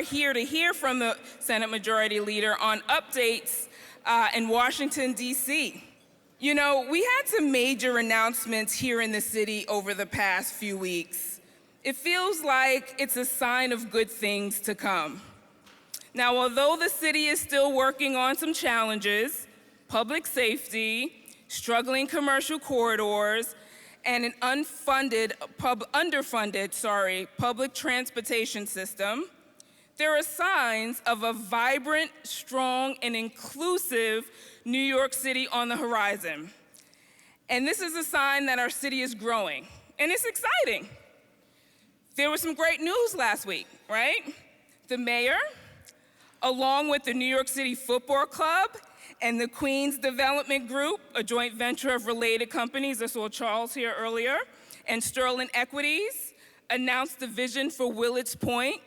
here to hear from the Senate Majority Leader on updates in Washington, D.C. You know, we had some major announcements here in the city over the past few weeks. It feels like it's a sign of good things to come. Now, although the city is still working on some challenges, public safety, struggling commercial corridors, and an underfunded public transportation system, there are signs of a vibrant, strong, and inclusive New York City on the horizon. And this is a sign that our city is growing, and it's exciting. There was some great news last week, right? The mayor, along with the New York City Football Club and the Queens Development Group, a joint venture of related companies, I saw Charles here earlier, and Sterling Equities, announced the vision for Willets Point,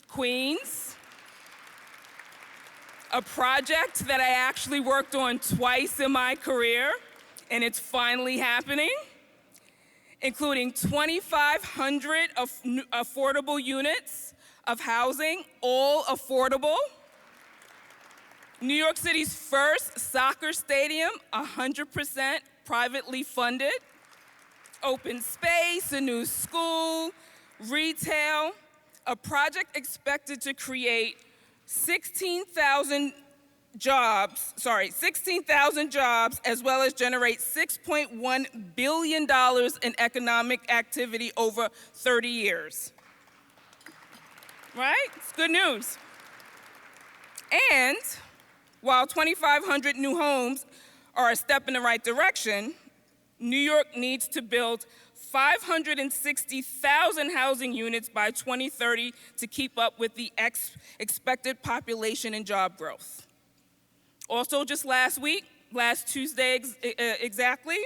Queens, a project that I actually worked on twice in my career, and it's finally happening, including 2,500 affordable units of housing, all affordable. New York City's first soccer stadium, 100% privately funded. Open space, a new school, retail, a project expected to create 16,000 jobs, as well as generate $6.1 billion in economic activity over 30 years. Right? It's good news. And while 2,500 new homes are a step in the right direction, New York needs to build 560,000 housing units by 2030 to keep up with the expected population and job growth. Also, just last Tuesday exactly,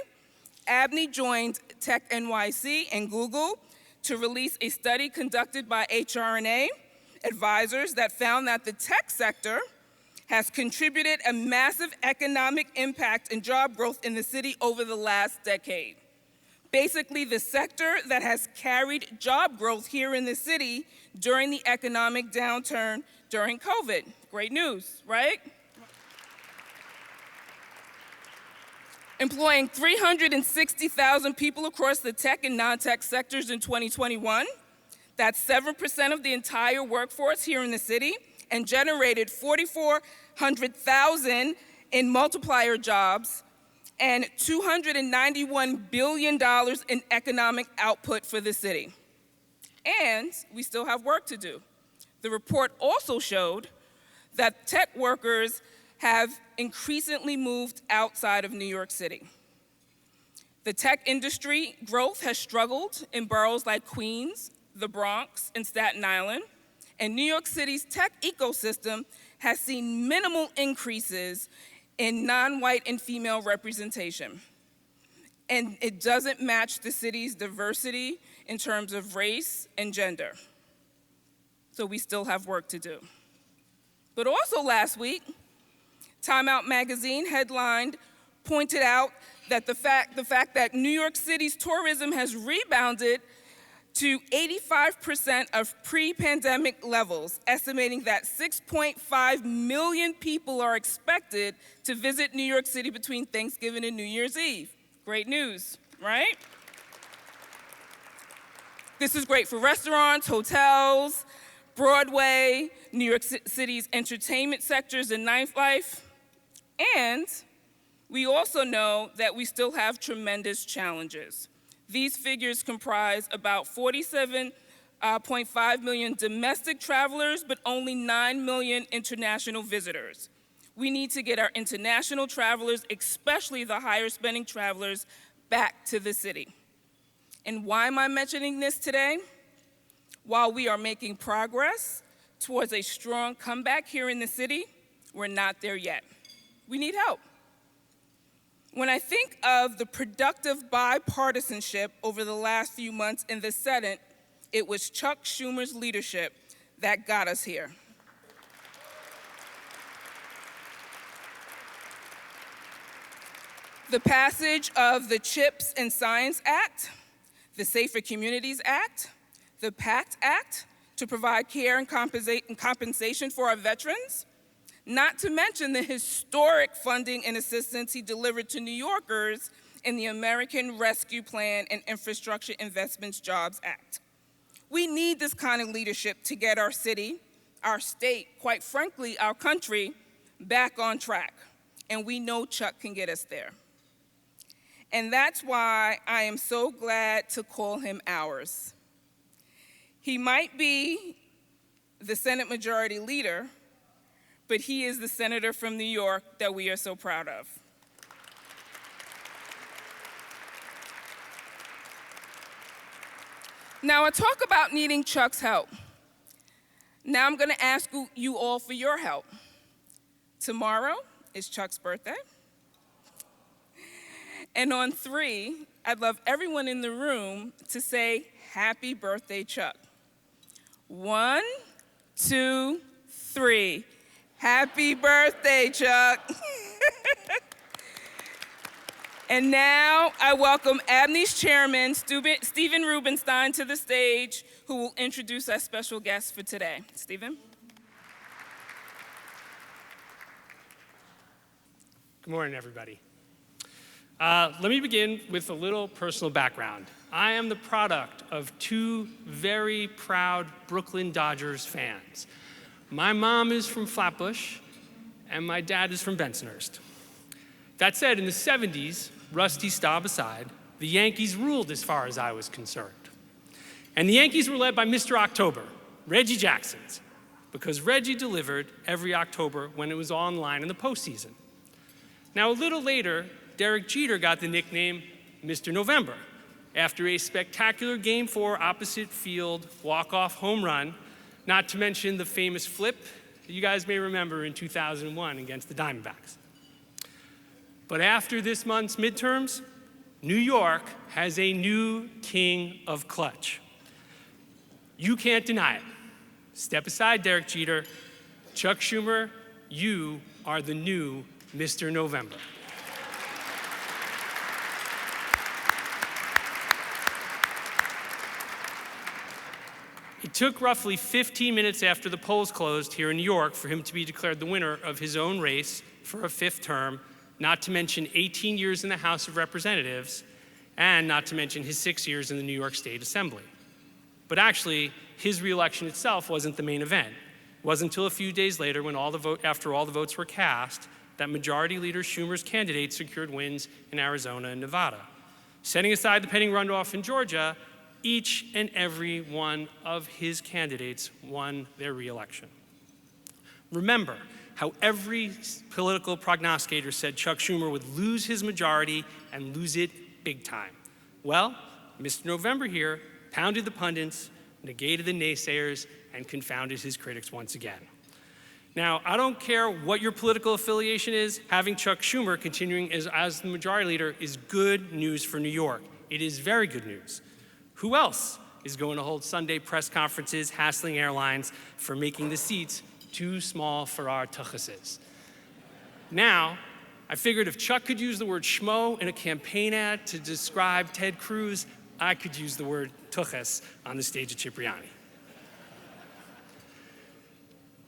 ABNY joined Tech NYC and Google to release a study conducted by HRNA advisors that found that the tech sector has contributed a massive economic impact and job growth in the city over the last decade. Basically, the sector that has carried job growth here in the city during the economic downturn during COVID. Great news, right? Employing 360,000 people across the tech and non-tech sectors in 2021. That's 7% of the entire workforce here in the city, and generated 4,400,000 in multiplier jobs and $291 billion in economic output for the city. And we still have work to do. The report also showed that tech workers have increasingly moved outside of New York City. The tech industry growth has struggled in boroughs like Queens, the Bronx, and Staten Island, and New York City's tech ecosystem has seen minimal increases in non-white and female representation. And it doesn't match the city's diversity in terms of race and gender. So we still have work to do. But also last week, Time Out magazine headlined pointed out that the fact that New York City's tourism has rebounded to 85% of pre-pandemic levels, estimating that 6.5 million people are expected to visit New York City between Thanksgiving and New Year's Eve. Great news, right? This is great for restaurants, hotels, Broadway, New York City's entertainment sectors and nightlife. And we also know that we still have tremendous challenges. These figures comprise about 47.5 million domestic travelers, but only 9 million international visitors. We need to get our international travelers, especially the higher spending travelers, back to the city. And why am I mentioning this today? While we are making progress towards a strong comeback here in the city, we're not there yet. We need help. When I think of the productive bipartisanship over the last few months in the Senate, it was Chuck Schumer's leadership that got us here. The passage of the CHIPS and Science Act, the Safer Communities Act, the PACT Act, to provide care and compensation for our veterans, not to mention the historic funding and assistance he delivered to New Yorkers in the American Rescue Plan and Infrastructure Investments Jobs Act. We need this kind of leadership to get our city, our state, quite frankly, our country, back on track. And we know Chuck can get us there. And that's why I am so glad to call him ours. He might be the Senate Majority Leader, but he is the senator from New York that we are so proud of. Now, I talk about needing Chuck's help. Now I'm going to ask you all for your help. Tomorrow is Chuck's birthday. And on 3, I'd love everyone in the room to say, "Happy birthday, Chuck." 1, 2, 3. Happy birthday, Chuck. And now I welcome ABNY's chairman, Stephen Rubenstein, to the stage, who will introduce our special guest for today. Stephen? Good morning, everybody. Let me begin with a little personal background. I am the product of 2 very proud Brooklyn Dodgers fans. My mom is from Flatbush, and my dad is from Bensonhurst. That said, in the 70s, Rusty Staub aside, the Yankees ruled as far as I was concerned. And the Yankees were led by Mr. October, Reggie Jackson, because Reggie delivered every October when it was online in the postseason. Now, a little later, Derek Jeter got the nickname Mr. November after a spectacular Game 4 opposite field walk-off home run, not to mention the famous flip that you guys may remember in 2001 against the Diamondbacks. But after this month's midterms, New York has a new king of clutch. You can't deny it. Step aside, Derek Jeter. Chuck Schumer, you are the new Mr. November. It took roughly 15 minutes after the polls closed here in New York for him to be declared the winner of his own race for a 5th term, not to mention 18 years in the House of Representatives, and not to mention his 6 years in the New York State Assembly. But actually, his reelection itself wasn't the main event. It wasn't until a few days later, when after all the votes were cast, that Majority Leader Schumer's candidate secured wins in Arizona and Nevada. Setting aside the pending runoff in Georgia, each and every one of his candidates won their reelection. Remember how every political prognosticator said Chuck Schumer would lose his majority and lose it big time. Well, Mr. November here pounded the pundits, negated the naysayers, and confounded his critics once again. Now, I don't care what your political affiliation is, having Chuck Schumer continuing as the majority leader is good news for New York. It is very good news. Who else is going to hold Sunday press conferences hassling airlines for making the seats too small for our tuchuses? Now, I figured if Chuck could use the word schmo in a campaign ad to describe Ted Cruz, I could use the word tuchus on the stage at Cipriani.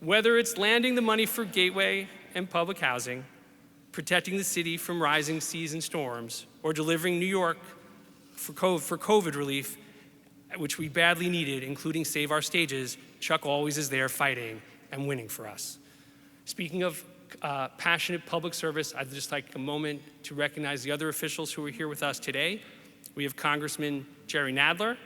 Whether it's landing the money for Gateway and public housing, protecting the city from rising seas and storms, or delivering New York for COVID relief, which we badly needed, including Save Our Stages, Chuck always is there fighting and winning for us. Speaking of passionate public service, I'd just like a moment to recognize the other officials who are here with us today. We have Congressman Jerry Nadler,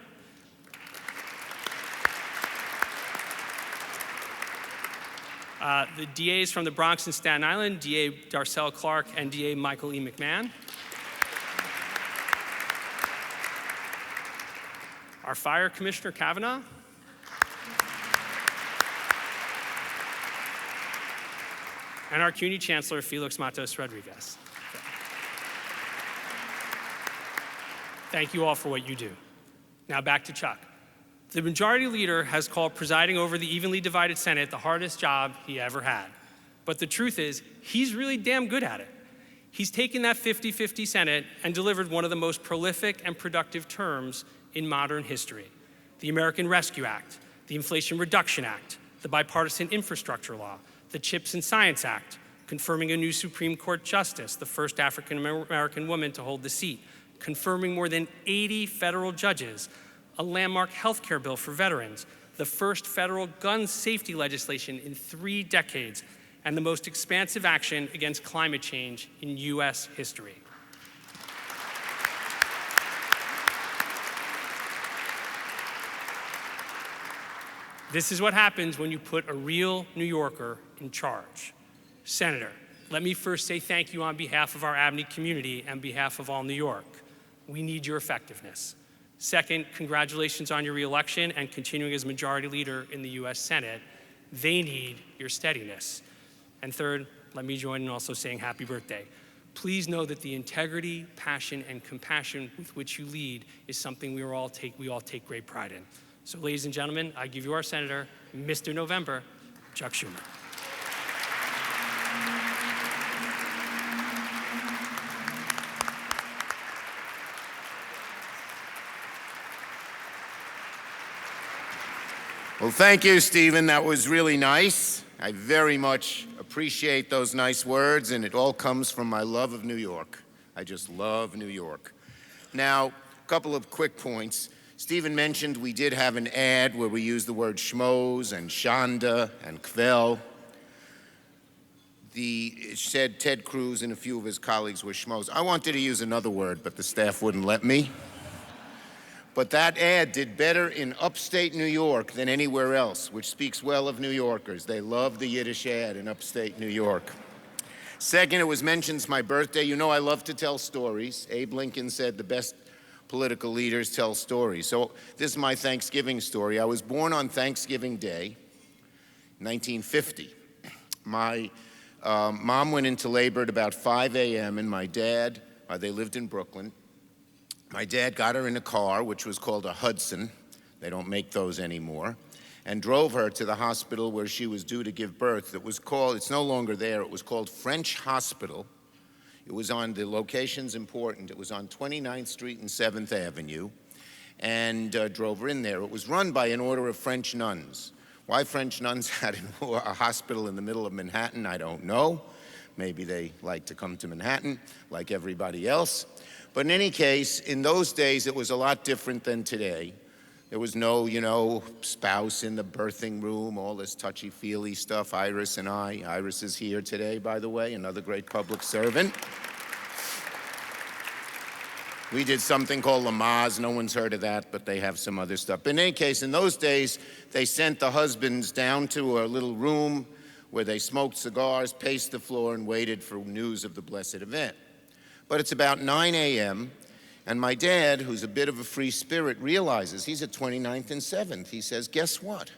the DAs from the Bronx and Staten Island, DA Darcel Clark and DA Michael E. McMahon. Our Fire Commissioner Kavanaugh. And our CUNY Chancellor Felix Matos Rodriguez. Thank you all for what you do. Now back to Chuck. The majority leader has called presiding over the evenly divided Senate the hardest job he ever had. But the truth is, he's really damn good at it. He's taken that 50-50 Senate and delivered one of the most prolific and productive terms in modern history. The American Rescue Act, the Inflation Reduction Act, the Bipartisan Infrastructure Law, the CHIPS and Science Act, confirming a new Supreme Court justice, the first African-American woman to hold the seat, confirming more than 80 federal judges, a landmark health care bill for veterans, the first federal gun safety legislation in 3 decades, and the most expansive action against climate change in U.S. history. This is what happens when you put a real New Yorker in charge. Senator, let me first say thank you on behalf of our ABNY community and behalf of all New York. We need your effectiveness. Second, congratulations on your reelection and continuing as Majority Leader in the U.S. Senate. They need your steadiness. And third, let me join in also saying happy birthday. Please know that the integrity, passion, and compassion with which you lead is something we all take great pride in. So ladies and gentlemen, I give you our Senator, Mr. November, Chuck Schumer. Well, thank you, Stephen. That was really nice. I very much appreciate those nice words, and it all comes from my love of New York. I just love New York. Now, a couple of quick points. Stephen mentioned we did have an ad where we used the word schmoes and shonda and kvel. It said Ted Cruz and a few of his colleagues were schmoes. I wanted to use another word, but the staff wouldn't let me. But that ad did better in upstate New York than anywhere else, which speaks well of New Yorkers. They love the Yiddish ad in upstate New York. Second, it was mentioned it's my birthday. You know I love to tell stories. Abe Lincoln said the best political leaders tell stories. So this is my Thanksgiving story. I was born on Thanksgiving Day, 1950. My mom went into labor at about 5 a.m. and my dad, they lived in Brooklyn. My dad got her in a car, which was called a Hudson. They don't make those anymore, and drove her to the hospital where she was due to give birth. It's no longer there. It was called French Hospital. It was on, the location's important, it was on 29th Street and 7th Avenue, and drove her in there. It was run by an order of French nuns. Why French nuns had a hospital in the middle of Manhattan, I don't know. Maybe they like to come to Manhattan, like everybody else. But in any case, in those days, it was a lot different than today. There was no, spouse in the birthing room, all this touchy-feely stuff. Iris and I. Iris is here today, by the way, another great public servant. We did something called Lamaze. No one's heard of that, but they have some other stuff. But in any case, in those days, they sent the husbands down to a little room where they smoked cigars, paced the floor, and waited for news of the blessed event. But it's about 9 a.m., and my dad, who's a bit of a free spirit, realizes he's at 29th and 7th. He says, guess what?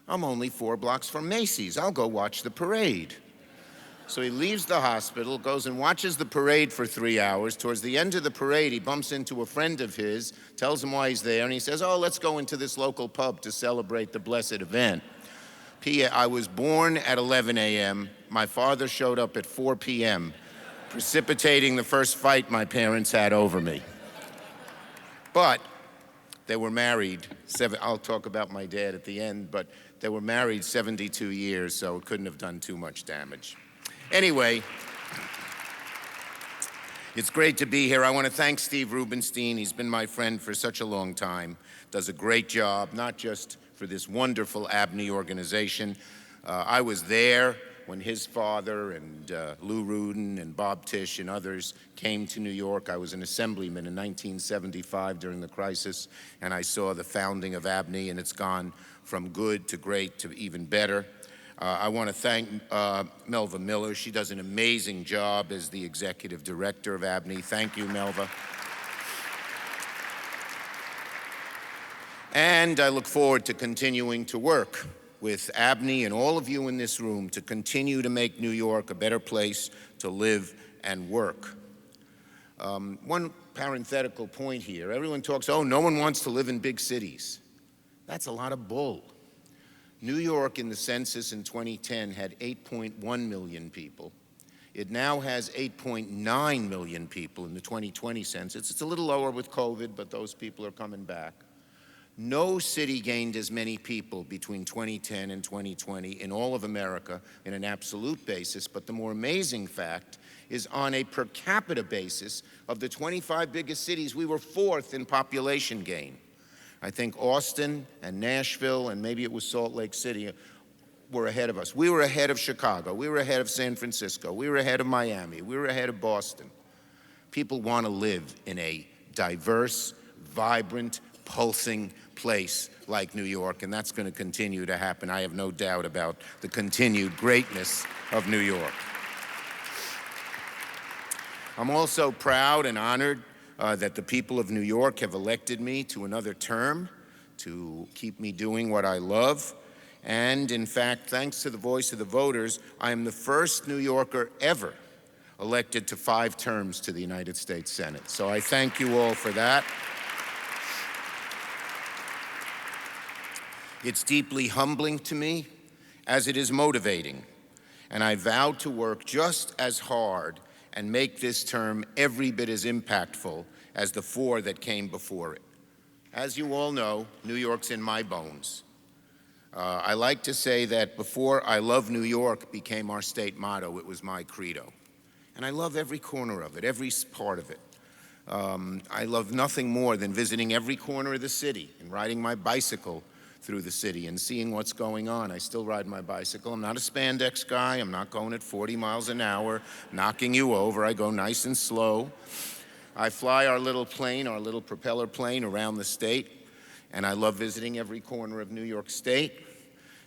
I'm only 4 blocks from Macy's. I'll go watch the parade. So he leaves the hospital, goes and watches the parade for 3 hours. Towards the end of the parade, he bumps into a friend of his, tells him why he's there, and he says, oh, let's go into this local pub to celebrate the blessed event. I was born at 11 a.m. My father showed up at 4 p.m., precipitating the first fight my parents had over me. But they were married, I'll talk about my dad at the end, but they were married 72 years, so it couldn't have done too much damage. Anyway, it's great to be here. I want to thank Steve Rubenstein. He's been my friend for such a long time. Does a great job, not just for this wonderful ABNY organization. I was there when his father and Lou Rudin and Bob Tisch and others came to New York. I was an assemblyman in 1975 during the crisis, and I saw the founding of ABNY, and it's gone from good to great to even better. I want to thank Melva Miller. She does an amazing job as the executive director of ABNY. Thank you, Melva. And I look forward to continuing to work with ABNY and all of you in this room to continue to make New York a better place to live and work. One parenthetical point here. Everyone talks, oh, no one wants to live in big cities. That's a lot of bull. New York in the census in 2010 had 8.1 million people. It now has 8.9 million people in the 2020 census. It's a little lower with COVID, but those people are coming back. No city gained as many people between 2010 and 2020 in all of America in an absolute basis, but the more amazing fact is on a per capita basis, of the 25 biggest cities, we were 4th in population gain. I think Austin and Nashville and maybe it was Salt Lake City were ahead of us. We were ahead of Chicago. We were ahead of San Francisco. We were ahead of Miami. We were ahead of Boston. People want to live in a diverse, vibrant, pulsing place like New York, and that's going to continue to happen. I have no doubt about the continued greatness of New York. I'm also proud and honored that the people of New York have elected me to another term to keep me doing what I love. And in fact, thanks to the voice of the voters, I am the first New Yorker ever elected to 5 terms to the United States Senate. So I thank you all for that. It's deeply humbling to me, as it is motivating. And I vow to work just as hard and make this term every bit as impactful as the 4 that came before it. As you all know, New York's in my bones. I like to say that before I Love New York became our state motto, it was my credo. And I love every corner of it, every part of it. I love nothing more than visiting every corner of the city and riding my bicycle through the city and seeing what's going on. I still ride my bicycle. I'm not a spandex guy. I'm not going at 40 miles an hour, knocking you over. I go nice and slow. I fly our little plane, our little propeller plane around the state. And I love visiting every corner of New York State.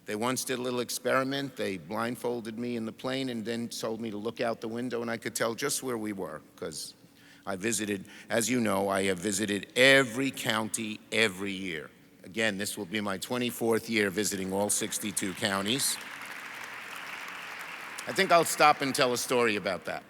They once did a little experiment. They blindfolded me in the plane and then told me to look out the window, and I could tell just where we were, because I visited, as you know, I have visited every county every year. Again, this will be my 24th year visiting all 62 counties. I think I'll stop and tell a story about that.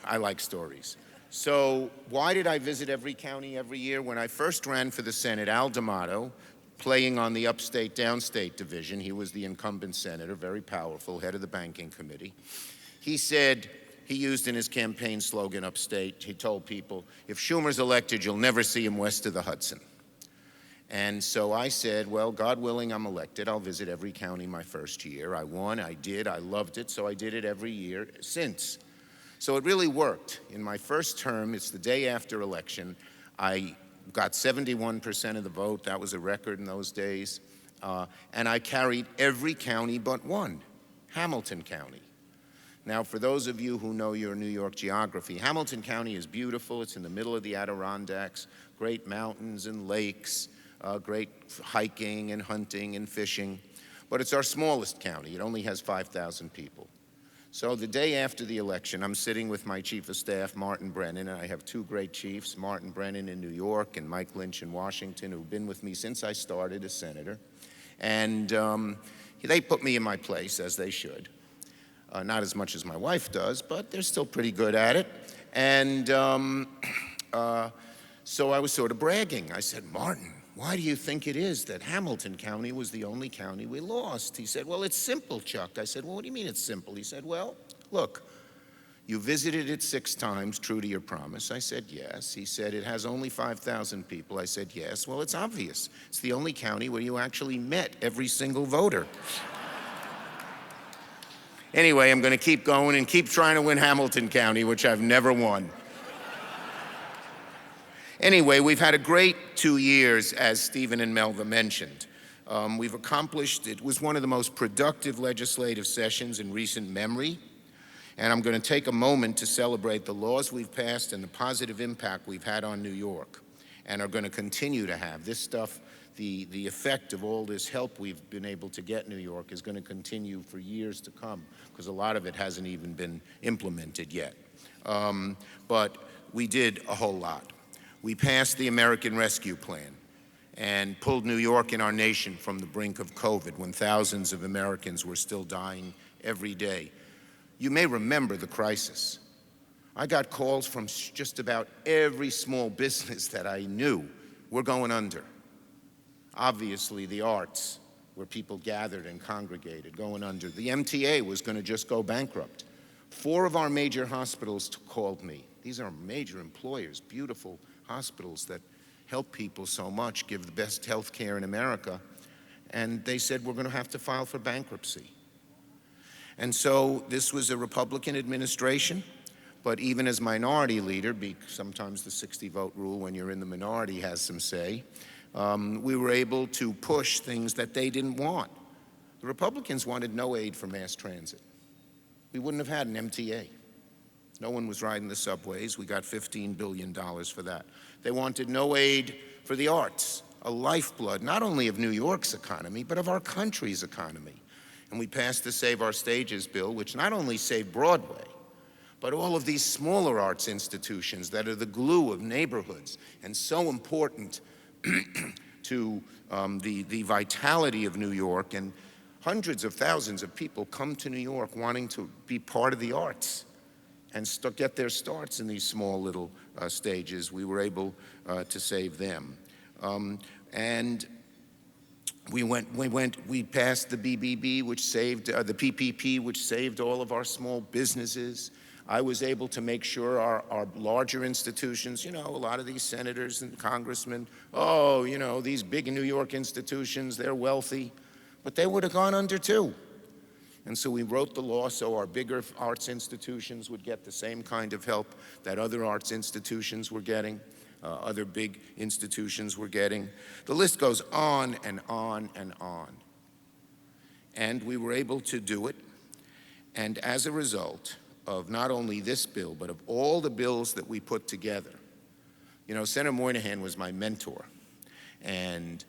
I like stories. So why did I visit every county every year? When I first ran for the Senate, Al D'Amato, playing on the upstate, downstate division, he was the incumbent senator, very powerful, head of the banking committee. He said, he used in his campaign slogan upstate, he told people, if Schumer's elected, you'll never see him west of the Hudson. And so I said, well, God willing, I'm elected. I'll visit every county my first year. I won, I did, I loved it, so I did it every year since. So it really worked. In my first term, it's the day after election, I got 71% of the vote. That was a record in those days. And I carried every county but one, Hamilton County. Now, for those of you who know your New York geography, Hamilton County is beautiful. It's in the middle of the Adirondacks, great mountains and lakes, great hiking and hunting and fishing. But it's our smallest county. It only has 5,000 people. So the day after the election, I'm sitting with my chief of staff, Martin Brennan, and I have 2 great chiefs, Martin Brennan in New York and Mike Lynch in Washington, who've been with me since I started as senator. And they put me in my place, as they should. Not as much as my wife does, but they're still pretty good at it. And so I was sort of bragging. I said, Martin, why do you think it is that Hamilton County was the only county we lost? He said, well, it's simple, Chuck. I said, well, what do you mean it's simple? He said, well, look, you visited it 6 times, true to your promise. I said, yes. He said, it has only 5,000 people. I said, yes. Well, it's obvious. It's the only county where you actually met every single voter. Anyway, I'm going to keep going and keep trying to win Hamilton County, which I've never won. Anyway, we've had a great 2 years, as Stephen and Melva mentioned. We've accomplished, it was one of the most productive legislative sessions in recent memory. And I'm going to take a moment to celebrate the laws we've passed and the positive impact we've had on New York and are going to continue to have. This stuff, the effect of all this help we've been able to get New York is going to continue for years to come, because a lot of it hasn't even been implemented yet. But we did a whole lot. We passed the American Rescue Plan and pulled New York and our nation from the brink of COVID, when thousands of Americans were still dying every day. You may remember the crisis. I got calls from just about every small business that I knew. We're going under. Obviously, the arts, where people gathered and congregated, going under. The MTA was going to just go bankrupt. 4 of our major hospitals called me. These are major employers, beautiful hospitals that, help people so much, give the best health care in America. And they said, we're going to have to file for bankruptcy. And so this was a Republican administration, but even as minority leader, sometimes the 60-vote rule when you're in the minority has some say, we were able to push things that they didn't want. The Republicans wanted no aid for mass transit. We wouldn't have had an MTA. No one was riding the subways. We got $15 billion for that. They wanted no aid for the arts, a lifeblood, not only of New York's economy, but of our country's economy. And we passed the Save Our Stages bill, which not only saved Broadway, but all of these smaller arts institutions that are the glue of neighborhoods and so important to the vitality of New York. And hundreds of thousands of people come to New York wanting to be part of the arts and get their starts in these small little stages. We were able to save them. And we passed the BBB, which saved, the PPP, which saved all of our small businesses. I was able to make sure our larger institutions, you know, a lot of these senators and congressmen, oh, you know, these big New York institutions, they're wealthy, but they would have gone under too. And so we wrote the law so our bigger arts institutions would get the same kind of help that other arts institutions were getting, other big institutions were getting. The list goes on and on and on. And we were able to do it. And as a result of not only this bill, but of all the bills that we put together, you know, Senator Moynihan was my mentor. And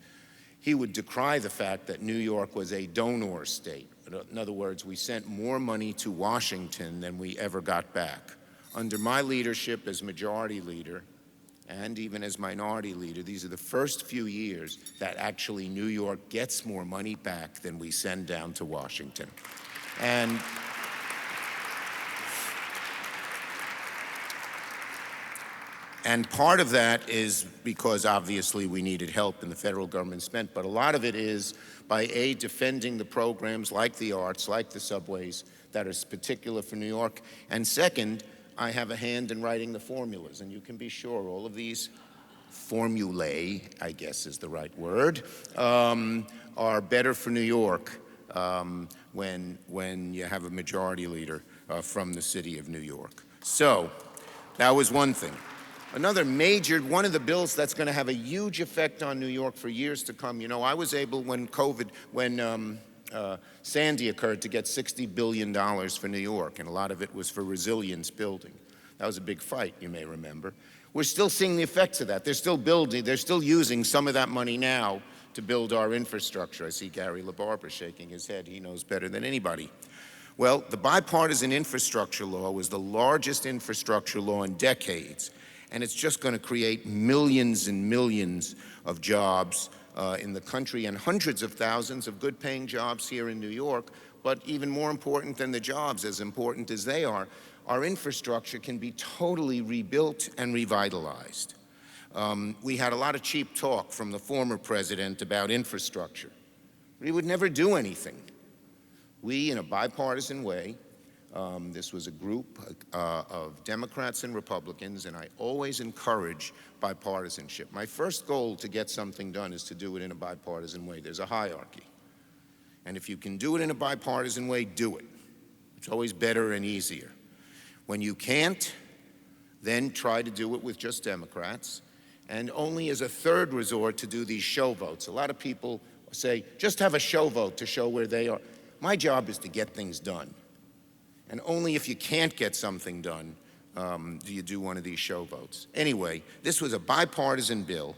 he would decry the fact that New York was a donor state. In other words, we sent more money to Washington than we ever got back. Under my leadership as majority leader, and even as minority leader, these are the first few years that actually New York gets more money back than we send down to Washington. And part of that is because obviously we needed help and the federal government spent, but a lot of it is by defending the programs like the arts, like the subways, that are particular for New York. And second, I have a hand in writing the formulas, and you can be sure all of these formulae, I guess is the right word, are better for New York when you have a majority leader from the city of New York. So that was one thing. Another major, one of the bills that's going to have a huge effect on New York for years to come, you know, I was able when Sandy occurred to get $60 billion for New York, and a lot of it was for resilience building. That was a big fight, you may remember. We're still seeing the effects of that. They're still building, they're still using some of that money now to build our infrastructure. I see Gary LaBarbera shaking his head. He knows better than anybody. Well, the bipartisan infrastructure law was the largest infrastructure law in decades. And it's just going to create millions and millions of jobs in the country and hundreds of thousands of good-paying jobs here in New York. But even more important than the jobs, as important as they are, our infrastructure can be totally rebuilt and revitalized. We had a lot of cheap talk from the former president about infrastructure. He would never do anything. We, in a bipartisan way, this was a group of Democrats and Republicans, and I always encourage bipartisanship. My first goal to get something done is to do it in a bipartisan way. There's a hierarchy. And if you can do it in a bipartisan way, do it. It's always better and easier. When you can't, then try to do it with just Democrats, and only as a third resort to do these show votes. A lot of people say, just have a show vote to show where they are. My job is to get things done. And only if you can't get something done do you do one of these show votes. Anyway, this was a bipartisan bill.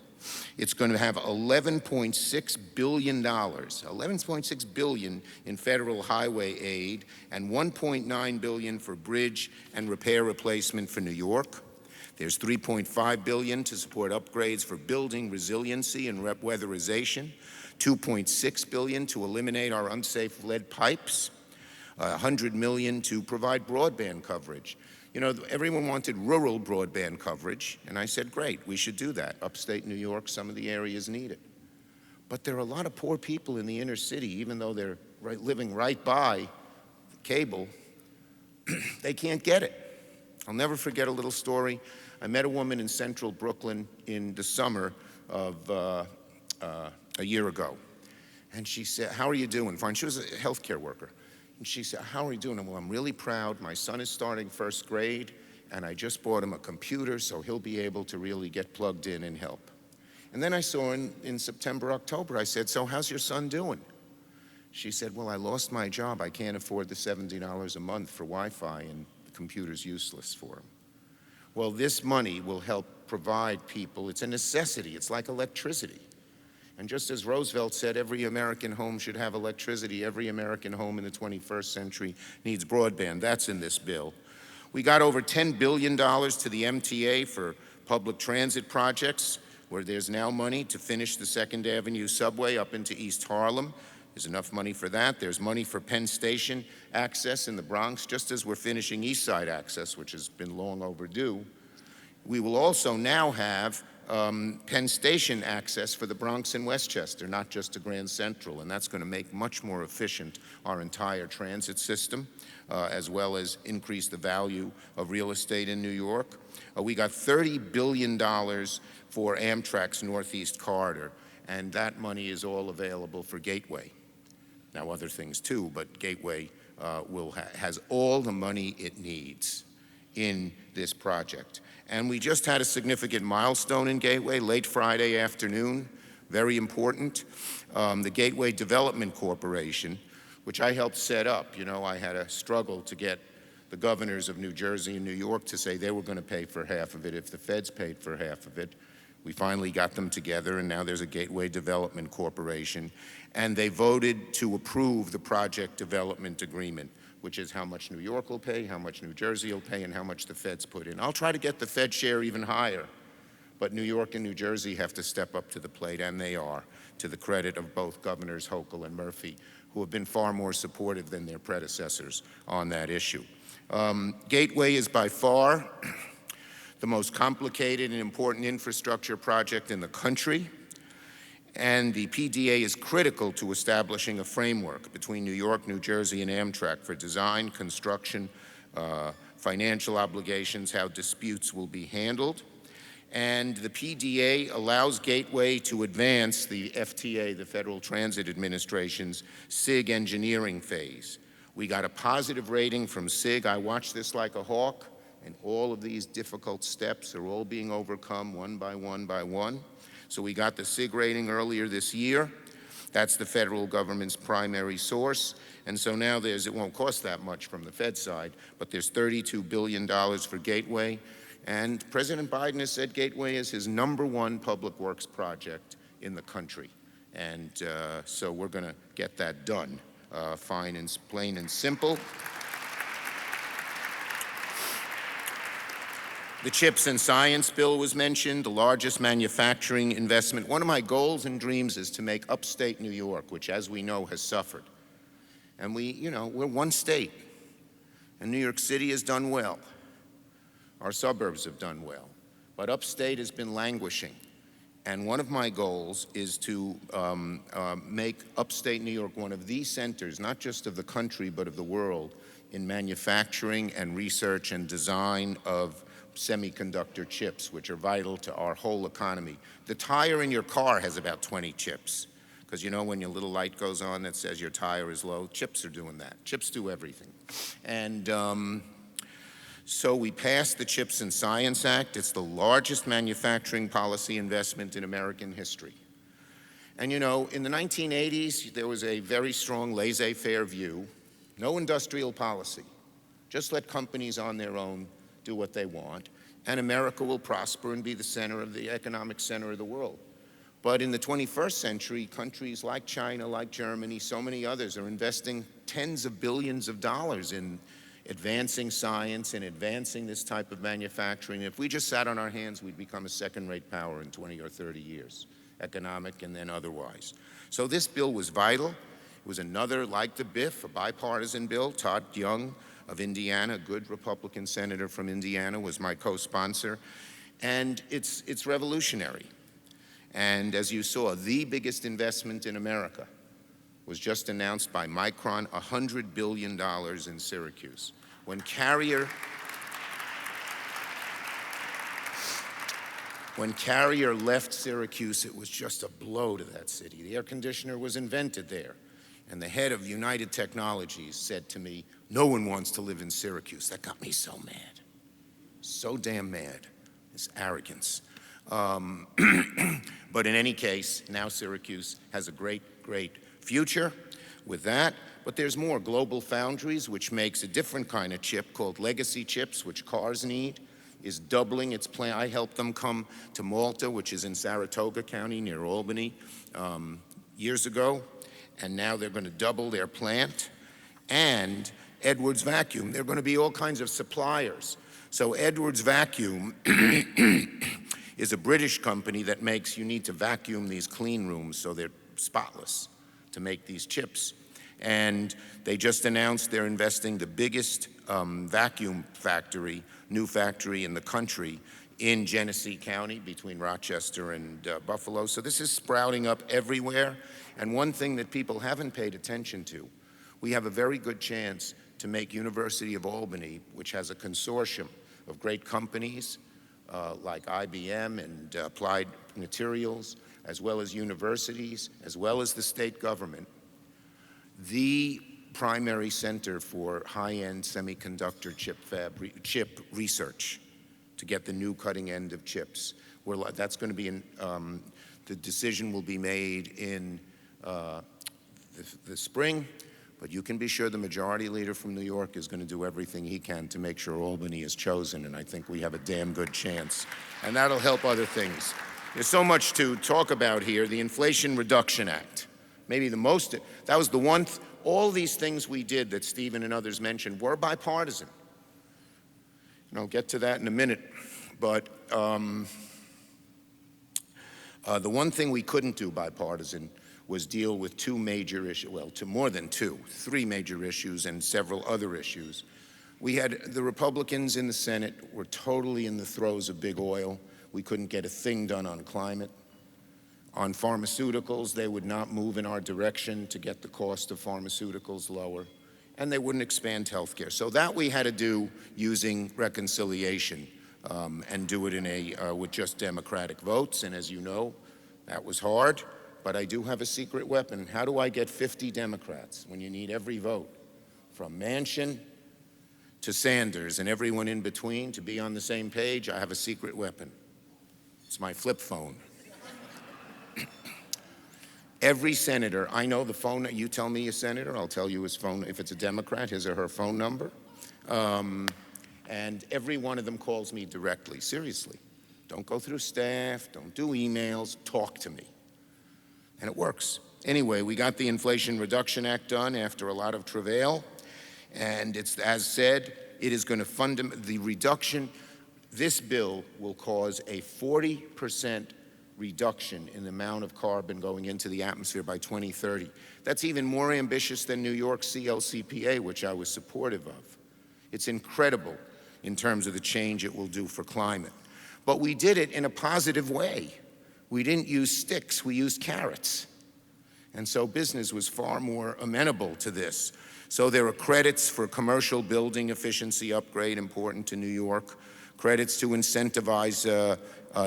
It's going to have $11.6 billion, $11.6 billion in federal highway aid, and $1.9 billion for bridge and repair replacement for New York. There's $3.5 billion to support upgrades for building resiliency and weatherization, $2.6 billion to eliminate our unsafe lead pipes, $100 million to provide broadband coverage. You know, everyone wanted rural broadband coverage, and I said, great, we should do that. Upstate New York, some of the areas need it. But there are a lot of poor people in the inner city, even though they're living right by cable, they can't get it. I'll never forget a little story. I met a woman in central Brooklyn in the summer of a year ago. And she said, "How are you doing?" Fine. She was a healthcare worker. And she said, "How are you doing?" Well, I'm really proud. My son is starting first grade, and I just bought him a computer, so he'll be able to really get plugged in and help. And then I saw in September, October, I said, "So how's your son doing?" She said, "Well, I lost my job. I can't afford the $70 a month for Wi-Fi, and the computer's useless for him." Well, this money will help provide people. It's a necessity. It's like electricity. And just as Roosevelt said, every American home should have electricity. Every American home in the 21st century needs broadband. That's in this bill. We got over $10 billion to the MTA for public transit projects, where there's now money to finish the 2nd Avenue subway up into East Harlem. There's enough money for that. There's money for Penn Station access in the Bronx, just as we're finishing East Side access, which has been long overdue. We will also now have Penn Station access for the Bronx and Westchester, not just to Grand Central, and that's going to make much more efficient our entire transit system, as well as increase the value of real estate in New York. We got $30 billion for Amtrak's Northeast Corridor, and that money is all available for Gateway. Now, other things too, but Gateway has all the money it needs in this project. And we just had a significant milestone in Gateway late Friday afternoon, very important. The Gateway Development Corporation, which I helped set up. You know, I had a struggle to get the governors of New Jersey and New York to say they were going to pay for half of it if the feds paid for half of it. We finally got them together, and now there's a Gateway Development Corporation, and they voted to approve the project development agreement, which is how much New York will pay, how much New Jersey will pay, and how much the feds put in. I'll try to get the Fed share even higher, but New York and New Jersey have to step up to the plate, and they are, to the credit of both Governors Hochul and Murphy, who have been far more supportive than their predecessors on that issue. Gateway is by far the most complicated and important infrastructure project in the country, and the PDA is critical to establishing a framework between New York, New Jersey, and Amtrak for design, construction, financial obligations, how disputes will be handled. And the PDA allows Gateway to advance the FTA, the Federal Transit Administration's SIG engineering phase. We got a positive rating from SIG. I watched this like a hawk, and all of these difficult steps are all being overcome one by one by one. So we got the SIG rating earlier this year. That's the federal government's primary source. And so now it won't cost that much from the Fed side, but there's $32 billion for Gateway. And President Biden has said Gateway is his #1 public works project in the country. And so we're going to get that done, fine and plain and simple. The CHIPS and Science Bill was mentioned, the largest manufacturing investment. One of my goals and dreams is to make upstate New York, which, as we know, has suffered. And we're one state, and New York City has done well. Our suburbs have done well, but upstate has been languishing. And one of my goals is to make upstate New York one of the centers, not just of the country, but of the world, in manufacturing and research and design of semiconductor chips, which are vital to our whole economy. The tire in your car has about 20 chips, because when your little light goes on that says your tire is low, chips are doing that. Chips do everything. And so we passed the CHIPS and Science Act. It's the largest manufacturing policy investment in American history. And in the 1980s, there was a very strong laissez-faire view, no industrial policy. Just let companies on their own do what they want, and America will prosper and be the economic center of the world. But in the 21st century, countries like China, like Germany, so many others are investing tens of billions of dollars in advancing science and advancing this type of manufacturing. If we just sat on our hands, we'd become a second-rate power in 20 or 30 years, economic and then otherwise. So this bill was vital. It was another, like the BIF, a bipartisan bill. Todd Young of Indiana, a good Republican senator from Indiana, was my co-sponsor. And it's revolutionary. And as you saw, the biggest investment in America was just announced by Micron, $100 billion in Syracuse. When Carrier When Carrier left Syracuse, it was just a blow to that city. The air conditioner was invented there. And the head of United Technologies said to me, "No one wants to live in Syracuse." That got me so mad. So damn mad. This arrogance. But in any case, now Syracuse has a great, great future with that. But there's more. Global Foundries, which makes a different kind of chip called legacy chips, which cars need, is doubling its plant. I helped them come to Malta, which is in Saratoga County near Albany, years ago. And now they're going to double their plant. And Edwards Vacuum, there are going to be all kinds of suppliers. So Edwards Vacuum is a British company that makes, you need to vacuum these clean rooms so they're spotless to make these chips. And they just announced they're investing the biggest vacuum factory, new factory in the country in Genesee County between Rochester and Buffalo. So this is sprouting up everywhere. And one thing that people haven't paid attention to, we have a very good chance to make University of Albany, which has a consortium of great companies like IBM and Applied Materials, as well as universities, as well as the state government, the primary center for high-end semiconductor chip research to get the new cutting end of chips. That's going to be the decision will be made in the spring, but you can be sure the majority leader from New York is going to do everything he can to make sure Albany is chosen, and I think we have a damn good chance. And that'll help other things. There's so much to talk about here. The Inflation Reduction Act, maybe the most, that was the one, all these things we did that Stephen and others mentioned were bipartisan. And I'll get to that in a minute. But the one thing we couldn't do bipartisan was deal with two major issues, well, to more than two, three major issues and several other issues. We had the Republicans in the Senate were totally in the throes of big oil. We couldn't get a thing done on climate. On pharmaceuticals, they would not move in our direction to get the cost of pharmaceuticals lower, and they wouldn't expand health care. So that we had to do using reconciliation and do it in with just Democratic votes, and as you know, that was hard. But I do have a secret weapon. How do I get 50 Democrats when you need every vote, from Manchin to Sanders and everyone in between, to be on the same page? I have a secret weapon. It's my flip phone. Every senator, I know the phone, you tell me a senator, I'll tell you his phone, if it's a Democrat, his or her phone number. And every one of them calls me directly, seriously. Don't go through staff, don't do emails, talk to me. And it works. Anyway, we got the Inflation Reduction Act done after a lot of travail. And it's, as said, it is going to the reduction. This bill will cause a 40% reduction in the amount of carbon going into the atmosphere by 2030. That's even more ambitious than New York's CLCPA, which I was supportive of. It's incredible in terms of the change it will do for climate. But we did it in a positive way. We didn't use sticks, we used carrots. And so business was far more amenable to this. So there are credits for commercial building efficiency upgrade, important to New York, credits to incentivize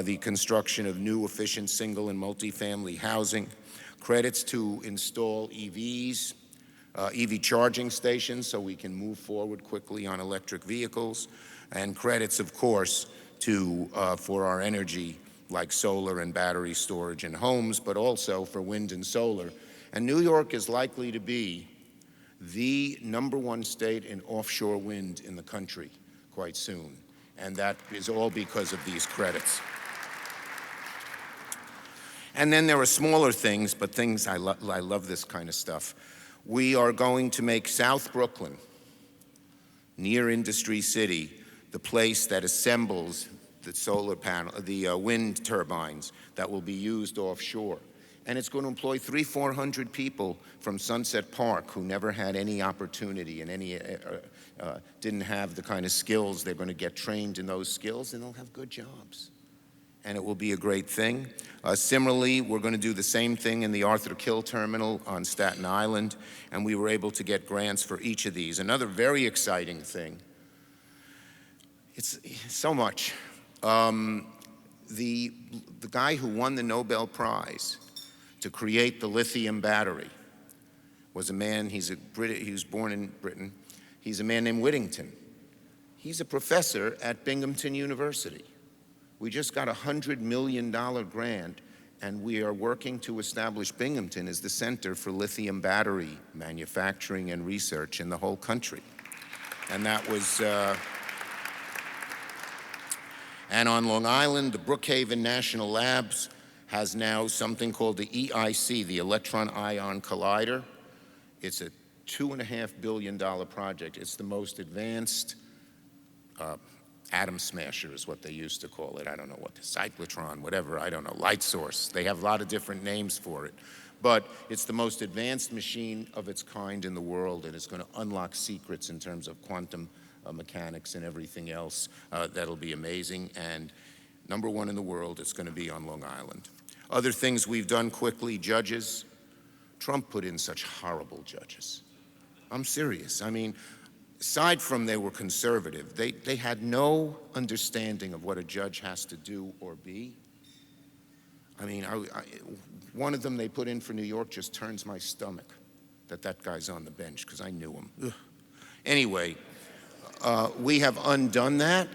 the construction of new efficient single and multifamily housing, credits to install EVs, EV charging stations so we can move forward quickly on electric vehicles, and credits, of course, for our energy like solar and battery storage in homes, but also for wind and solar. And New York is likely to be the #1 state in offshore wind in the country quite soon. And that is all because of these credits. And then there are smaller things, but things I love this kind of stuff. We are going to make South Brooklyn, near Industry City, the place that assembles the solar panel, the wind turbines that will be used offshore. And it's going to employ 300-400 people from Sunset Park who never had any opportunity and didn't have the kind of skills. They're going to get trained in those skills and they'll have good jobs. And it will be a great thing. Similarly, we're going to do the same thing in the Arthur Kill Terminal on Staten Island, and we were able to get grants for each of these. Another very exciting thing, it's so much. the guy who won the Nobel Prize to create the lithium battery was a man, he was born in Britain, he's a man named Whittington. He's a professor at Binghamton University. We just got a $100 million grant, and we are working to establish Binghamton as the center for lithium battery manufacturing and research in the whole country. And that was, and on Long Island, the Brookhaven National Labs has now something called the EIC, the Electron Ion Collider. It's a $2.5 billion project. It's the most advanced atom smasher is what they used to call it. I don't know what, cyclotron, whatever, I don't know, light source. They have a lot of different names for it. But it's the most advanced machine of its kind in the world, and it's going to unlock secrets in terms of quantum mechanics and everything else. That'll be amazing. And #1 in the world, it's going to be on Long Island. Other things we've done quickly, judges. Trump put in such horrible judges. I'm serious. I mean, aside from they were conservative, they had no understanding of what a judge has to do or be. I mean, one of them they put in for New York just turns my stomach that guy's on the bench, because I knew him. Ugh. Anyway, we have undone that.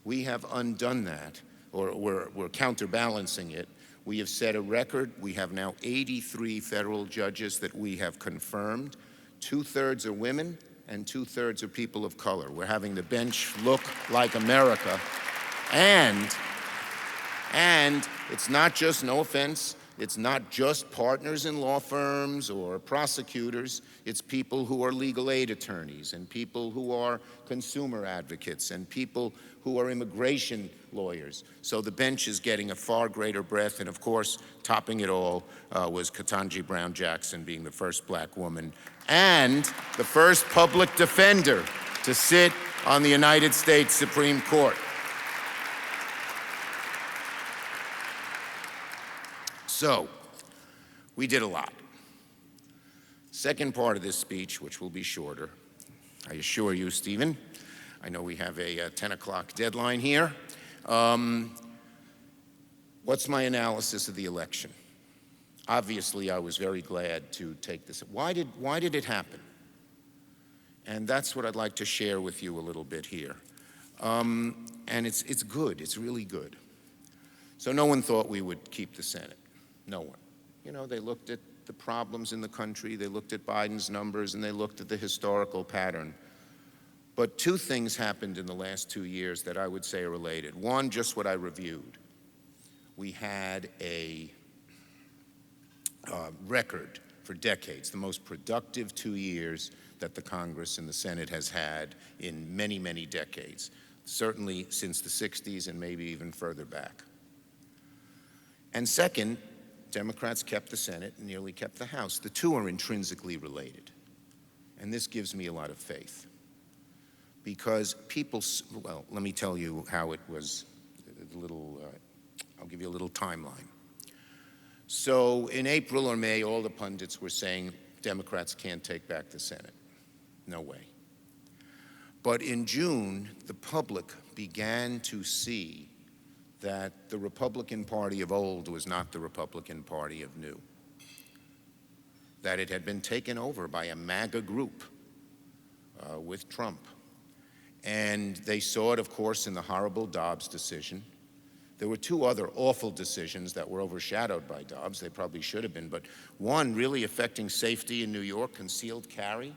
We have undone that, or we're counterbalancing it. We have set a record. We have now 83 federal judges that we have confirmed. 2/3 are women, and 2/3 are people of color. We're having the bench look like America. And it's not just, no offense, it's not just partners in law firms or prosecutors. It's people who are legal aid attorneys, and people who are consumer advocates, and people who are immigration lawyers. So the bench is getting a far greater breadth, and of course, topping it all was Ketanji Brown Jackson being the first black woman and the first public defender to sit on the United States Supreme Court. So, we did a lot. Second part of this speech, which will be shorter, I assure you, Stephen. I know we have a 10 o'clock deadline here. What's my analysis of the election? Obviously, I was very glad to take this. Why did it happen? And that's what I'd like to share with you a little bit here. And it's good, it's really good. So no one thought we would keep the Senate. No one. You know, they looked at the problems in the country, they looked at Biden's numbers, and they looked at the historical pattern. But two things happened in the last 2 years that I would say are related. One, just what I reviewed. We had a record for decades, the most productive 2 years that the Congress and the Senate has had in many, many decades, certainly since the 60s and maybe even further back. And second, Democrats kept the Senate and nearly kept the House. The two are intrinsically related. And this gives me a lot of faith. Because people, well, let me tell you how it was, I'll give you a little timeline. So in April or May, all the pundits were saying Democrats can't take back the Senate. No way. But in June, the public began to see that the Republican Party of old was not the Republican Party of new. That it had been taken over by a MAGA group with Trump. And they saw it, of course, in the horrible Dobbs decision. There were two other awful decisions that were overshadowed by Dobbs. They probably should have been, but one really affecting safety in New York, concealed carry,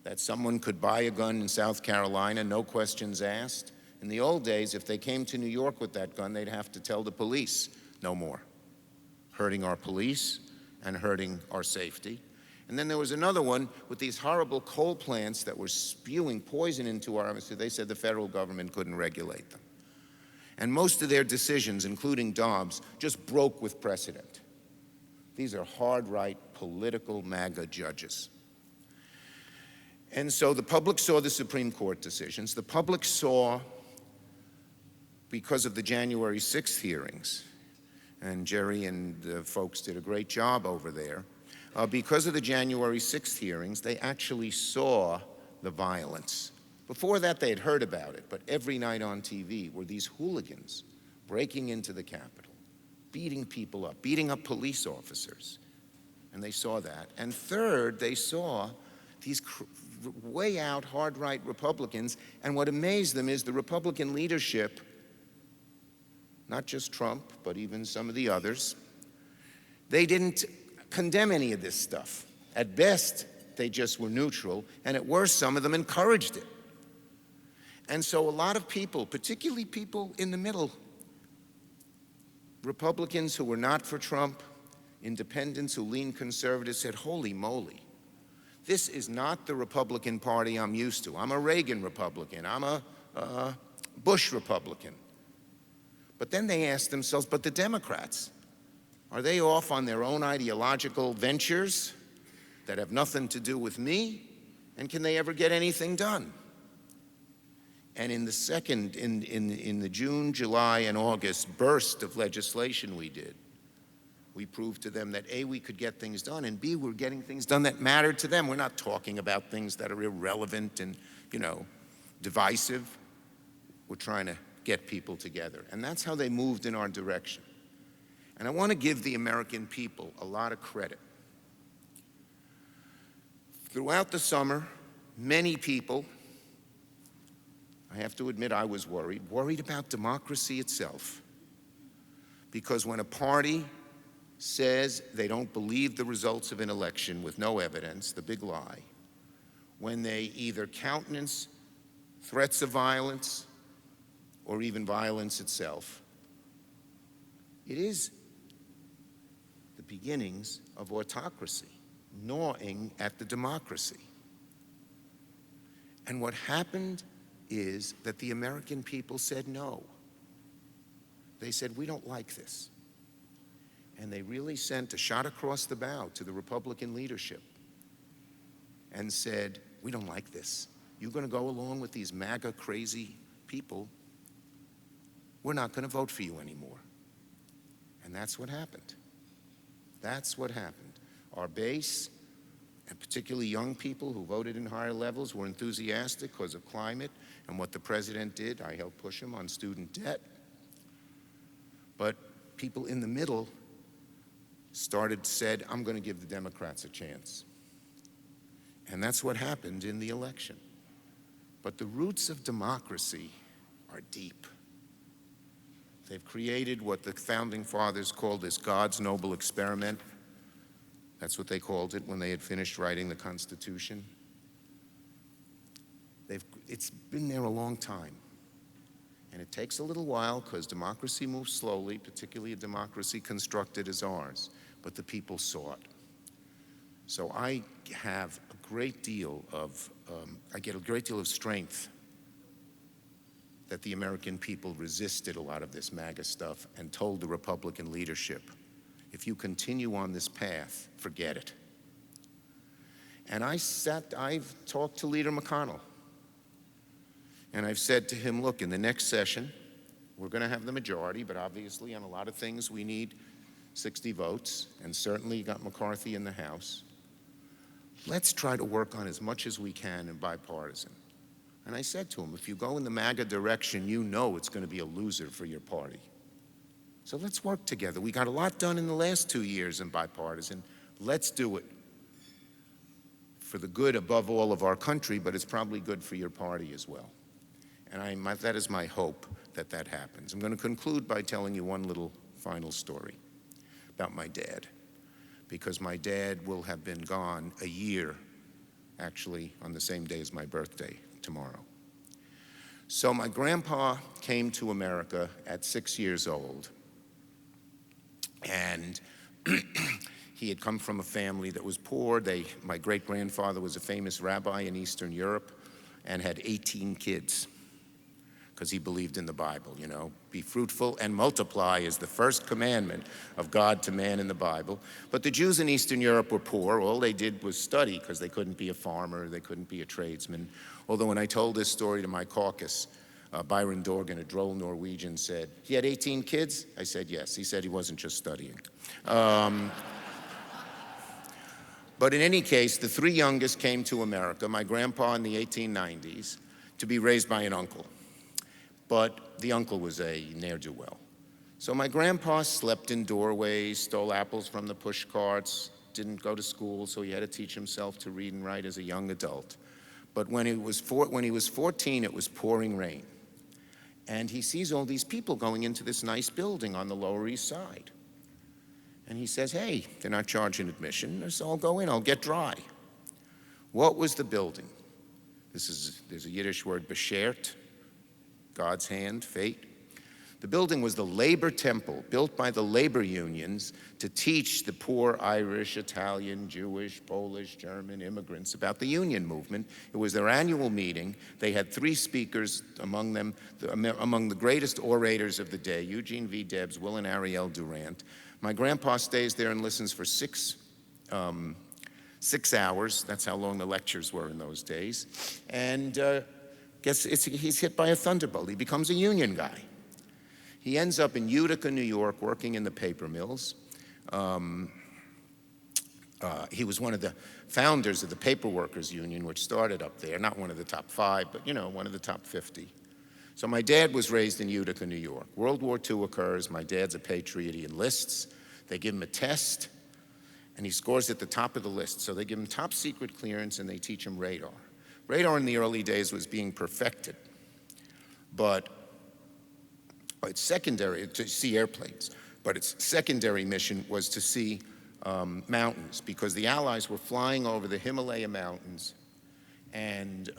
that someone could buy a gun in South Carolina, no questions asked. In the old days, if they came to New York with that gun, they'd have to tell the police, no more, hurting our police and hurting our safety. And then there was another one with these horrible coal plants that were spewing poison into our atmosphere. They said the federal government couldn't regulate them. And most of their decisions, including Dobbs, just broke with precedent. These are hard-right, political MAGA judges. And so the public saw the Supreme Court decisions. The public saw, because of the January 6th hearings, and Jerry and the folks did a great job over there, because of the January 6th hearings, they actually saw the violence. Before that, they had heard about it, but every night on TV were these hooligans breaking into the Capitol, beating people up, beating up police officers. And they saw that. And third, they saw these way out, hard-right Republicans, and what amazed them is the Republican leadership, not just Trump, but even some of the others, they didn't condemn any of this stuff. At best, they just were neutral, and at worst, some of them encouraged it. And so a lot of people, particularly people in the middle, Republicans who were not for Trump, independents who leaned conservative, said, holy moly, this is not the Republican Party I'm used to. I'm a Reagan Republican. I'm a Bush Republican. But then they asked themselves, but the Democrats, are they off on their own ideological ventures that have nothing to do with me? And can they ever get anything done? And in the June, July, and August burst of legislation we did, we proved to them that A, we could get things done, and B, we're getting things done that mattered to them. We're not talking about things that are irrelevant and, divisive. We're trying to get people together. And that's how they moved in our direction. And I want to give the American people a lot of credit. Throughout the summer, many people, I have to admit I was worried about democracy itself. Because when a party says they don't believe the results of an election with no evidence, the big lie, when they either countenance threats of violence or even violence itself, it is the beginnings of autocracy, gnawing at the democracy. And what happened is that the American people said no. They said, we don't like this. And they really sent a shot across the bow to the Republican leadership and said, we don't like this. You're going to go along with these MAGA crazy people. We're not going to vote for you anymore. And that's what happened. That's what happened. Our base, and particularly young people who voted in higher levels, were enthusiastic because of climate and what the president did. I helped push him on student debt. But people in the middle said, I'm going to give the Democrats a chance. And that's what happened in the election. But the roots of democracy are deep. They've created what the founding fathers called this God's noble experiment. That's what they called it when they had finished writing the Constitution. It's been there a long time. And it takes a little while because democracy moves slowly, particularly a democracy constructed as ours. But the people saw it. So I have a great deal of, I get a great deal of strength that the American people resisted a lot of this MAGA stuff and told the Republican leadership, if you continue on this path, forget it. And I've talked to Leader McConnell. And I've said to him, look, in the next session, we're going to have the majority, but obviously on a lot of things we need 60 votes, and certainly you got McCarthy in the House. Let's try to work on as much as we can in bipartisan. And I said to him, if you go in the MAGA direction, you know it's going to be a loser for your party. So let's work together. We got a lot done in the last 2 years in bipartisan. Let's do it for the good above all of our country, but it's probably good for your party as well. And that is my hope that that happens. I'm going to conclude by telling you one little final story about my dad, because my dad will have been gone a year, actually on the same day as my birthday, tomorrow. So my grandpa came to America at 6 years old, and he had come from a family that was poor. My great-grandfather was a famous rabbi in Eastern Europe and had 18 kids, because he believed in the Bible, be fruitful and multiply is the first commandment of God to man in the Bible. But the Jews in Eastern Europe were poor. All they did was study, because they couldn't be a farmer, they couldn't be a tradesman. Although when I told this story to my caucus, Byron Dorgan, a droll Norwegian, said, he had 18 kids? I said, yes. He said he wasn't just studying. But in any case, the three youngest came to America, my grandpa in the 1890s, to be raised by an uncle. But the uncle was a ne'er-do-well. So my grandpa slept in doorways, stole apples from the push carts, didn't go to school, so he had to teach himself to read and write as a young adult. But when he was 14, it was pouring rain. And he sees all these people going into this nice building on the Lower East Side. And he says, hey, they're not charging admission, so I'll go in, I'll get dry. What was the building? There's a Yiddish word, beshert, God's hand, fate. The building was the labor temple built by the labor unions to teach the poor Irish, Italian, Jewish, Polish, German immigrants about the union movement. It was their annual meeting. They had 3 speakers, among them, among the greatest orators of the day, Eugene V. Debs, Will and Ariel Durant. My grandpa stays there and listens for 6 hours. That's how long the lectures were in those days. And he's hit by a thunderbolt. He becomes a union guy. He ends up in Utica, New York, working in the paper mills. He was one of the founders of the Paper Workers Union, which started up there, not one of the top 5, but one of the top 50. So my dad was raised in Utica, New York. World War II occurs, my dad's a patriot, he enlists, they give him a test, and he scores at the top of the list. So they give him top secret clearance and they teach him radar. Radar in the early days was being perfected, but its secondary, to see airplanes, but its secondary mission was to see mountains, because the Allies were flying over the Himalaya mountains, and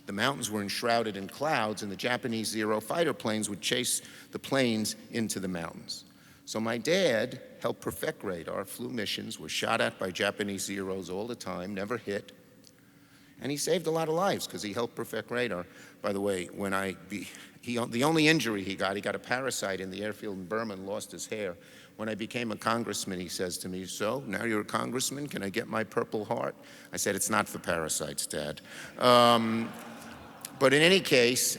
the mountains were enshrouded in clouds, and the Japanese Zero fighter planes would chase the planes into the mountains. So my dad helped perfect radar, flew missions, was shot at by Japanese Zeros all the time, never hit. And he saved a lot of lives because he helped perfect radar. By the way, the only injury he got a parasite in the airfield in Burma and lost his hair. When I became a congressman, he says to me, so now you're a congressman, can I get my Purple Heart? I said, it's not for parasites, Dad. But in any case,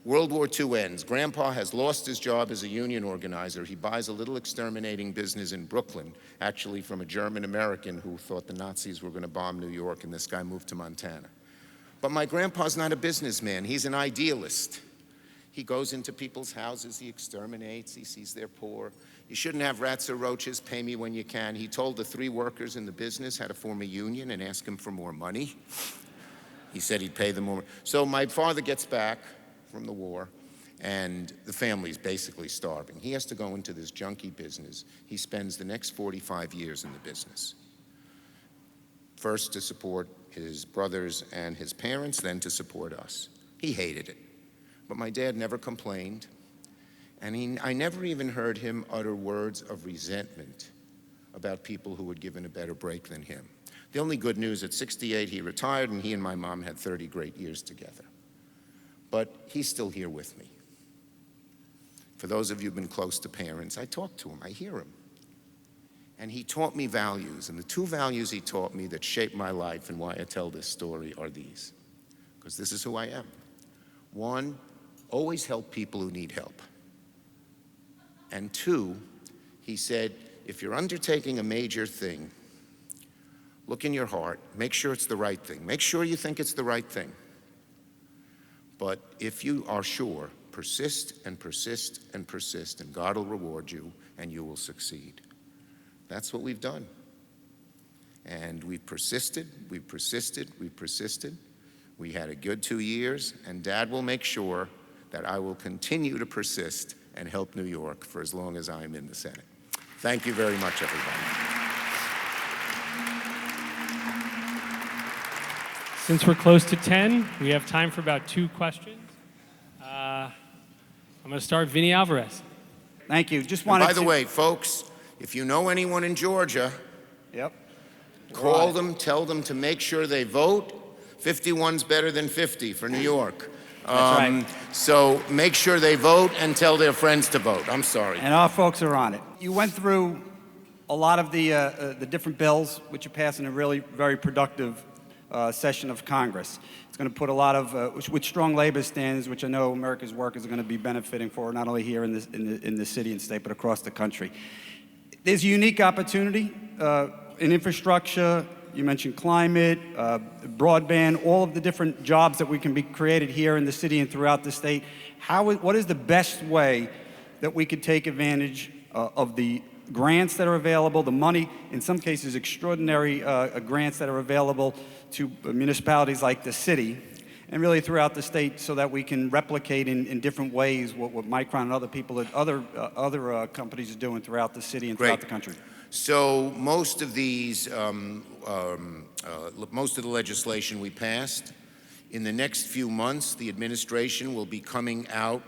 World War II ends. Grandpa has lost his job as a union organizer. He buys a little exterminating business in Brooklyn, actually from a German-American who thought the Nazis were going to bomb New York, and this guy moved to Montana. But my grandpa's not a businessman. He's an idealist. He goes into people's houses, he exterminates, he sees they're poor. You shouldn't have rats or roaches, pay me when you can. He told the 3 workers in the business how to form a union and ask him for more money. He said he'd pay them more. So my father gets back from the war, and the family's basically starving. He has to go into this junkie business. He spends the next 45 years in the business. First to support his brothers and his parents, then to support us. He hated it. But my dad never complained, and I never even heard him utter words of resentment about people who had given a better break than him. The only good news, at 68, he retired, and he and my mom had 30 great years together. But he's still here with me. For those of you who've been close to parents, I talk to him, I hear him. And he taught me values, and the 2 values he taught me that shaped my life and why I tell this story are these, because this is who I am. 1, always help people who need help. And 2, he said, if you're undertaking a major thing, look in your heart, make sure it's the right thing. Make sure you think it's the right thing. But if you are sure, persist and persist and persist, and God will reward you, and you will succeed. That's what we've done. And we've persisted, we've persisted, we've persisted. We had a good 2 years, and Dad will make sure that I will continue to persist and help New York for as long as I'm in the Senate. Thank you very much, everybody. Since we're close to 10, we have time for about 2 questions. I'm going to start Vinny Alvarez. Thank you. Just And wanted by the to... way, folks, if you know anyone in Georgia, Yep. call them, tell them to make sure they vote. 51's better than 50 for New York. That's right. So make sure they vote and tell their friends to vote. I'm sorry. And our folks are on it. You went through a lot of the different bills, which you passed in a really very productive session of Congress. It's going to put a lot of, with strong labor standards, which I know America's workers are going to be benefiting for, not only here in the city and state, but across the country. There's a unique opportunity in infrastructure. You mentioned climate, broadband, all of the different jobs that we can be created here in the city and throughout the state. What is the best way that we could take advantage of the grants that are available, the money, in some cases extraordinary grants that are available to municipalities like the city, and really throughout the state, so that we can replicate in different ways what Micron and other people, other companies are doing throughout the city and throughout the country. So most of these, most of the legislation we passed, in the next few months, the administration will be coming out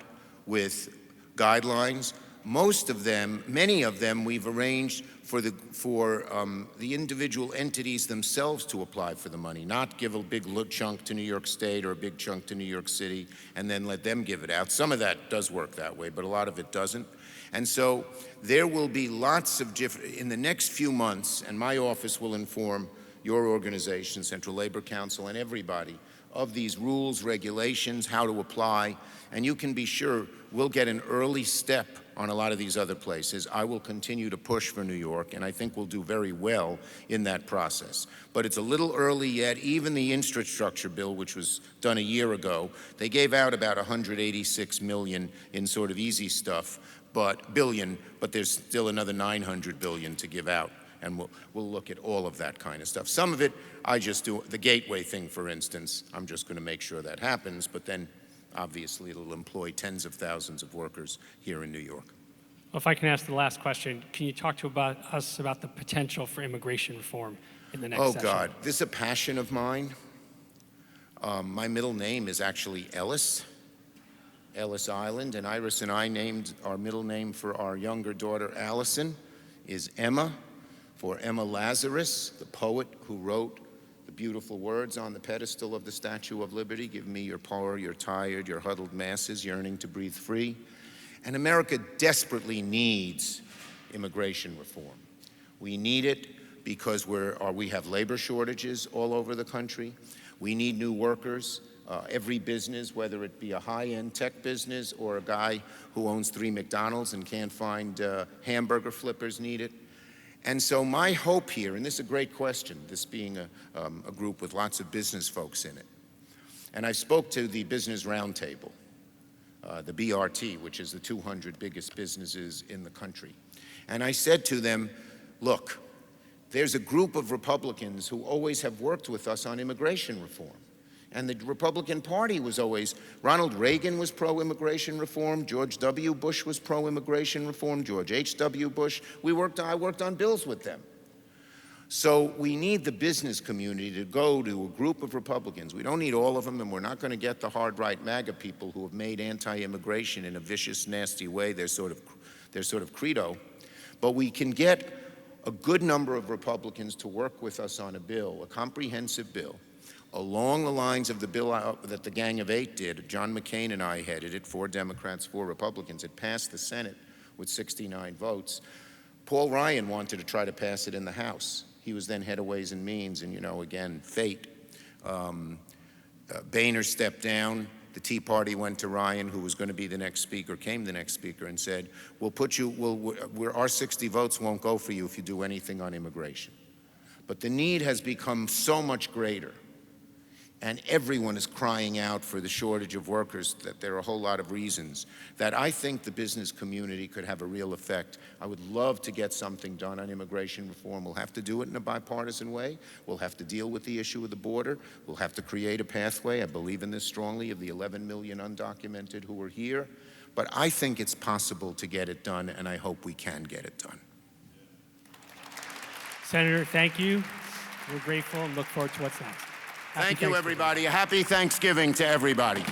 with guidelines. Most of them, many of them, we've arranged for the individual entities themselves to apply for the money, not give a big chunk to New York State or a big chunk to New York City and then let them give it out. Some of that does work that way, but a lot of it doesn't. And so there will be lots of different, in the next few months, and my office will inform your organization, Central Labor Council, and everybody of these rules, regulations, how to apply, and you can be sure we'll get an early step on a lot of these other places. I will continue to push for New York, and I think we'll do very well in that process. But it's a little early yet. Even the infrastructure bill, which was done a year ago, they gave out about $186 million in sort of easy stuff, but there's still another $900 billion to give out. And we'll look at all of that kind of stuff. Some of it, I just do, the gateway thing, for instance, I'm just going to make sure that happens, but then obviously it'll employ tens of thousands of workers here in New York. Well, if I can ask the last question, can you talk to us about the potential for immigration reform in the next session? Oh, God, this is a passion of mine. My middle name is actually Ellis Island, and Iris and I named our middle name for our younger daughter, Allison, is Emma, for Emma Lazarus, the poet who wrote the beautiful words on the pedestal of the Statue of Liberty, give me your poor, your tired, your huddled masses yearning to breathe free. And America desperately needs immigration reform. We need it because we have labor shortages all over the country. We need new workers. Every business, whether it be a high-end tech business or a guy who owns 3 McDonald's and can't find hamburger flippers, need it. And so my hope here, and this is a great question, this being a group with lots of business folks in it, and I spoke to the Business Roundtable, the BRT, which is the 200 biggest businesses in the country. And I said to them, look, there's a group of Republicans who always have worked with us on immigration reform. And the Republican Party was always, Ronald Reagan was pro-immigration reform, George W. Bush was pro-immigration reform, George H.W. Bush. I worked on bills with them. So we need the business community to go to a group of Republicans. We don't need all of them, and we're not going to get the hard-right MAGA people who have made anti-immigration in a vicious, nasty way their sort of credo. But we can get a good number of Republicans to work with us on a bill, a comprehensive bill, along the lines of the bill that the Gang of 8 did. John McCain and I headed it, 4 Democrats, 4 Republicans. It passed the Senate with 69 votes. Paul Ryan wanted to try to pass it in the House. He was then head of Ways and Means, and again, fate. Boehner stepped down. The Tea Party went to Ryan, who was going to be the next speaker, came the next speaker, and said, our 60 votes won't go for you if you do anything on immigration. But the need has become so much greater. And everyone is crying out for the shortage of workers, that there are a whole lot of reasons, that I think the business community could have a real effect. I would love to get something done on immigration reform. We'll have to do it in a bipartisan way. We'll have to deal with the issue of the border. We'll have to create a pathway, I believe in this strongly, of the 11 million undocumented who are here. But I think it's possible to get it done, and I hope we can get it done. Senator, thank you. We're grateful and look forward to what's next. Thank you, everybody. A happy Thanksgiving to everybody.